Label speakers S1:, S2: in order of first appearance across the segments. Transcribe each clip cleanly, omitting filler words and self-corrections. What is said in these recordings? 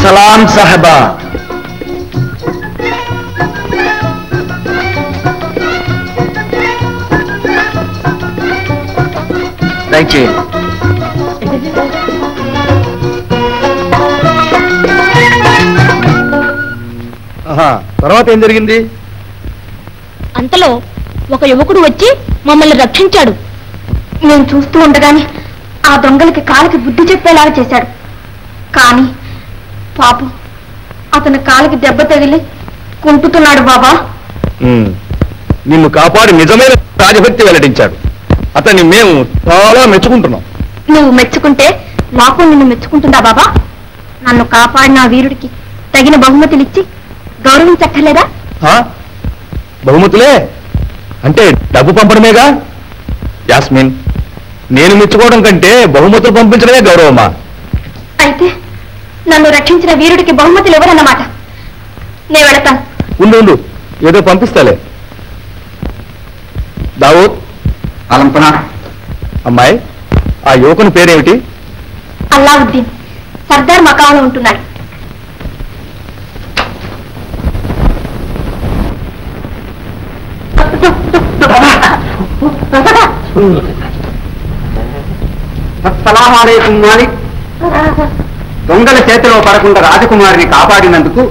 S1: सलाम साहबा दयచేయండి తర్వాత ఏం జరిగింది?
S2: అంతలో ఒక యువకుడు వచ్చి మమ్మల్ని రక్షించాడు. నేను చూస్తూ ఉండగానే ఆ దొంగలకి కాలికి బుద్ధి చెప్పేలాగా చేశాడు. కానీ పాపం అతని కాలికి దెబ్బ తగిలి కుంటున్నాడు బాబా.
S1: నిన్ను కాపాడి నిజమైన రాజభక్తి వెల్లడించాడు. అతన్ని మేము చాలా మెచ్చుకుంటున్నాం.
S2: నువ్వు మెచ్చుకుంటే నాకు నిన్ను మెచ్చుకుంటుందా బాబా? నన్ను కాపాడిన వీరుడికి తగిన బహుమతులు ఇచ్చి గౌరవించక్కర్లేదా?
S1: బహుమతులే అంటే డబ్బు పంపడమేగా. యాస్మిన్, నేను మెచ్చుకోవడం కంటే బహుమతులు పంపించడమే గౌరవమా?
S2: అయితే నన్ను రక్షించిన వీరుడికి బహుమతులు ఎవరన్నమాట. నేను వెళతాను.
S1: ఉండు, ఏదో పంపిస్తాలే. దావూద్,
S3: అలంపన.
S1: అమ్మాయి, ఆ యువకుని పేరేమిటి?
S2: అల్లావుద్దీన్. సర్దార్ మకాంలో ఉంటున్నాడు.
S3: అస్సలాము అలైకుం మాలిక్. దొంగల చేతిలో పడకుండా రాజకుమారిని కాపాడినందుకు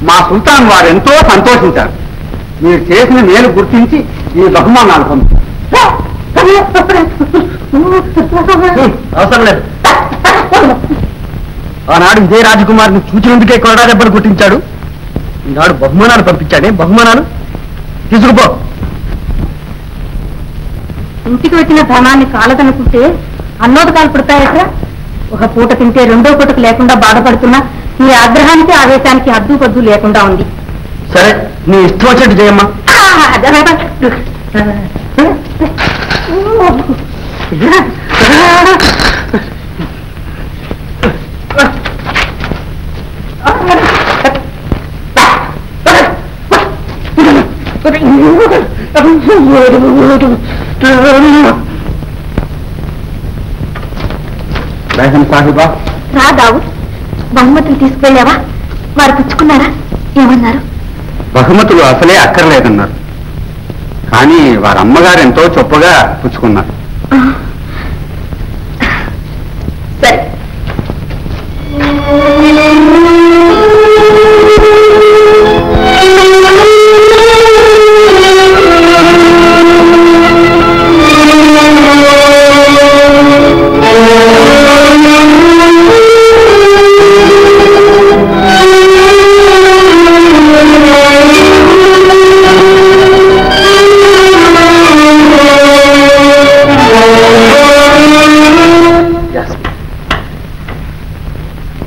S3: మా సుల్తాన్ వారు ఎంతో సంతోషించారు. మీరు చేసిన మేలు గుర్తించి ఈ బహుమానాలు పంపారు.
S1: అవసరం లేదు. ఆనాడు విజయ రాజకుమారిని చూచినందుకే కొరడా దెబ్బలు కొట్టించాడు. ఈనాడు బహుమానాలు పంపించాడే. బహుమానాలు తీసుకుపో.
S2: ఇంటికి వచ్చిన ధనాన్ని కాలదనుకుంటే అన్నోదకాలు పుడతాయట్రా. ఒక పూట తింటే రెండో పూటకు లేకుండా బాధపడుతున్నా నీ ఆగ్రహానికి ఆవేశానికి హద్దు పద్దు లేకుండా ఉంది.
S1: సరే, నీ ఇష్టం వచ్చినట్టు చేయమ్మా.
S3: సాహిబా,
S2: రా దావు. బహుమతులు తీసుకెళ్ళావా? వారు పుచ్చుకున్నారా? ఏమన్నారు?
S3: బహుమతులు అసలే అక్కర్లేదన్నారు. కానీ వారి అమ్మగారు ఎంతో చొప్పగా పుచ్చుకున్నారు.
S2: సరే.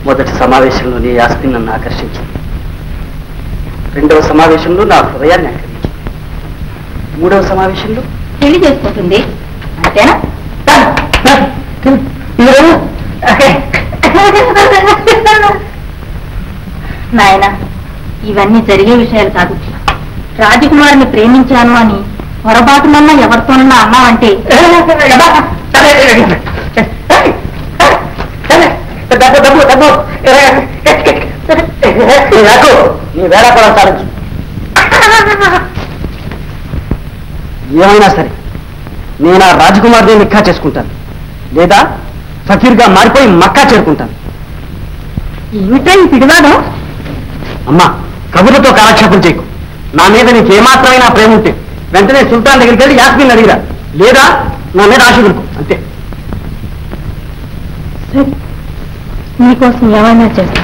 S4: మొదటి సమావేశంలో నీ యాస్మిన్ నన్ను ఆకర్షించింది. రెండవ సమావేశంలో నా హృదయాన్ని ఆకర్షించింది. మూడవ సమావేశంలో
S2: పెళ్లి చేసుకుంటుంది అంతేనా? నాయన, ఇవన్నీ జరిగే విషయాలు కాదు. రాజకుమారిని ప్రేమించాను అని పొరపాటునన్నా ఎవరితోనన్నా అన్నావంటే
S4: నీ వేళాపడం సాధించు. ఏమైనా సరే నేను ఆ రాజకుమార్ని నిక్కా చేసుకుంటాను, లేదా ఫకీర్గా మారిపోయి మక్కా చేరుకుంటాను.
S2: ఏమిటా ఈ పిడివాదం?
S4: అమ్మా, కబుర్లతో కాలక్షేపం చేయకు. నా మీద నీకు ఏమాత్రమైనా ప్రేమ ఉంటే వెంటనే సుల్తాన్ దగ్గరికి వెళ్ళి యాస్మిన్ అడిగిరా, లేదా నా మీద ఆశ దొరుకు అంతే.
S2: నీకోసం ఏమైనా చేస్తా.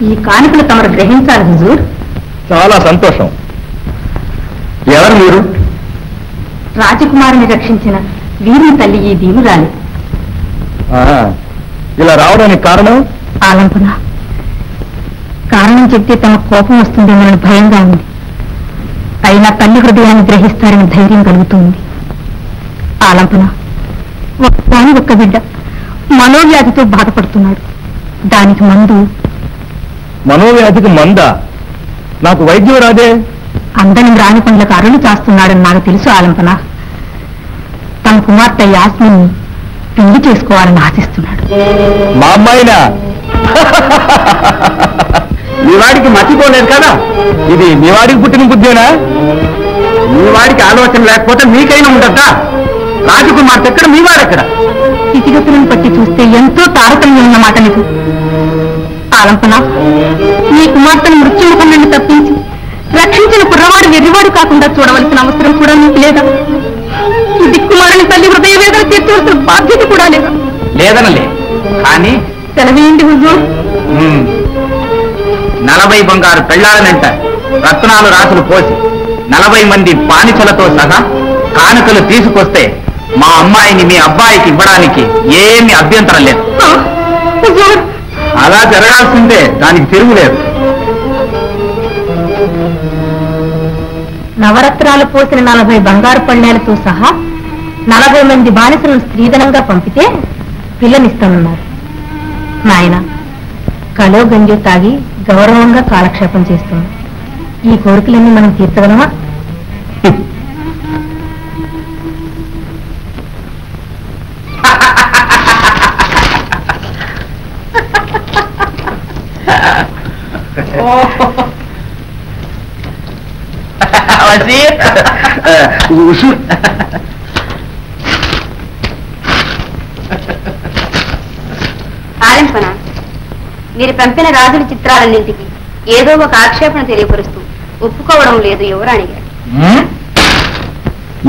S2: ఈ కానుకలు తమరు గ్రహించాలి హుజూర్.
S1: చాలా సంతోషం. ఎవరు మీరు?
S2: రాజకుమారిని రక్షించిన వీరుని తల్లి ఈ దీవురాలి.
S1: ఇలా రావడానికి కారణం?
S2: ఆలంపన. కారణం చెప్తే తమ కోపం వస్తుందేమోనని భయంగా ఉంది. అయినా తల్లి హృదయాన్ని గ్రహిస్తారని ధైర్యం కలుగుతుంది. ఆలంపన, ఒక్క బిడ్డ మనోవ్యాధితో బాధపడుతున్నాడు. దానికి మందు.
S1: మనోవ్యాధికి మందా? నాకు వైద్యం రాదే.
S2: అందని రాని పనులకు అరులు చేస్తున్నాడని నాకు తెలుసు ఆలంపన. తన కుమార్తె యాస్మిన్ పెళ్లి చేసుకోవాలని ఆశిస్తున్నాడు.
S1: మా అమ్మాయినా? ఈ వాడికి అనుకోలేదు కదా ఇది మీ వాడికి పుట్టిన బుద్ధేనా?
S3: మీ వాడికి ఆలోచన లేకపోతే మీకైనా ఉండద్దా? రాజకుమార్తె ఎక్కడ, మీ వాడెక్కడ?
S2: స్థితిగతులను బట్టి చూస్తే ఎంతో తారతమ్యం ఉన్నమాట నీకు. ఆలంపన, నీ కుమార్తెను మృత్యుముఖం నుండి తప్పించి రక్షించిన కుర్రవాడు వెర్రివాడు కాకుండా చూడవలసిన అవసరం కూడా నీకు లేదా? ఈ దిక్కుమారని తల్లి హృదయ వేదన తీర్చవలసిన బాధ్యత కూడా లేదా?
S3: లేదనలే, కానీ
S2: సెలవేయండి హుజూర్.
S3: 40 బంగారు పెళ్లాలనంట రత్నాలు రాసులు పోసి 40 మంది బానిసలతో సహా కానుకలు తీసుకొస్తే మా అమ్మాయిని మీ అబ్బాయికి ఇవ్వడానికి ఏమీ అభ్యంతరం లేదు.
S2: హుజూర్,
S3: అలా జరగాల్సిందే, దానికి తిరుగులేదు.
S2: నవరత్నాలు పోసిన 40 బంగారు పళ్ళేలతో సహా 40 మంది బానిసలను స్త్రీధనంగా పంపితే పిల్లనిస్తానన్నారు. నాయన, కలో గంజు తాగి గౌరవంగా కాలక్షేపం చేస్తున్నాం. ఈ కోరికలన్నీ మనం తీర్చగలమా?
S5: ఆలింపన, మీరు పంపిన రాజుల చిత్రాలన్నింటికి ఏదో ఒక ఆక్షేపణ తెలియపరుస్తూ ఒప్పుకోవడం లేదు యువరాణి గారు.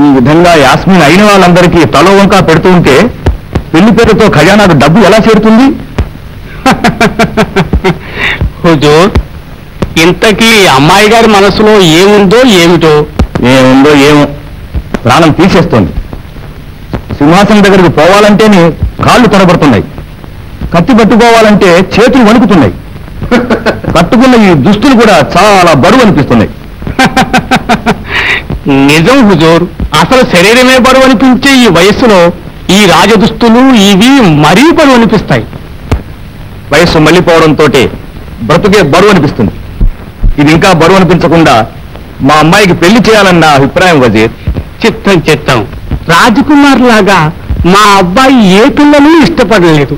S1: ఈ విధంగా యాస్మిన్ అయిన వాళ్ళందరికీ తలో వంకా పెడుతూ ఉంటే పెళ్లి పేరుతో ఖజానాకు డబ్బు ఎలా చేరుతుంది?
S4: హుజూర్, ఇంతకీ అమ్మాయి గారి మనసులో ఏముందో ఏమిటో?
S1: ఏముందో ఏమో, ప్రాణం తీసేస్తోంది. సింహాసనం దగ్గరికి పోవాలంటేనే కాళ్ళు తడబడుతున్నాయి, కత్తి పట్టుకోవాలంటే చేతులు వణుకుతున్నాయి, కట్టుకున్న ఈ దుస్తులు కూడా చాలా బరువు అనిపిస్తున్నాయి.
S4: నిజం హుజూర్, అసలు శరీరమే బరువు అనిపించే ఈ వయస్సులో ఈ రాజదుస్తులు ఇవి మరీ బరువు అనిపిస్తాయి.
S1: వయస్సు మళ్ళీపోవడంతో బ్రతుకే బరువు అనిపిస్తుంది. ఇది ఇంకా బరువు అనిపించకుండా మా అమ్మాయికి పెళ్లి చేయాలన్న అభిప్రాయం వజీర్.
S4: చిత్తం చిత్తం, రాజకుమార్ లాగా మా అబ్బాయి ఏ పిల్లలు ఇష్టపడలేదు.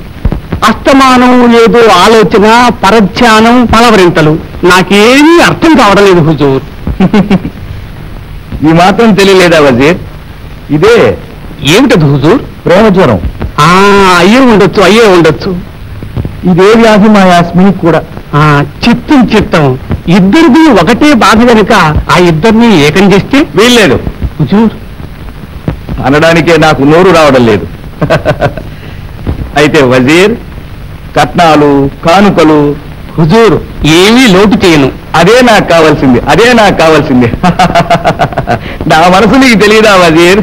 S4: అస్తమానం ఏదో ఆలోచన, పరధ్యానం, పలవరింతలు. నాకేమీ అర్థం కావడం లేదు హుజూర్.
S1: ఈ మాత్రం తెలియలేదా వజీర్? ఇదే
S4: ఏమిటది హుజూర్?
S1: ప్రేమ జ్వరం.
S4: అయ్యే ఉండొచ్చు, అయ్యే ఉండొచ్చు.
S1: ఇదే వ్యాధి మా యాస్మిన్ కూడా.
S4: చిత్తం చిత్తం, ఇద్దరిది ఒకటే బాధ కనుక ఆ ఇద్దరిని ఏకం చేస్తే
S1: వీల్లేదు
S4: హుజూర్.
S1: అనడానికే నాకు నోరు రావడం లేదు. అయితే వజీర్, కట్నాలు, కానుకలు
S4: హుజూర్ ఏమీ లోటు చేయను.
S1: అదే నాకు కావాల్సింది, అదే నాకు కావాల్సింది. నా మనసు నీకు తెలియదా వజీర్?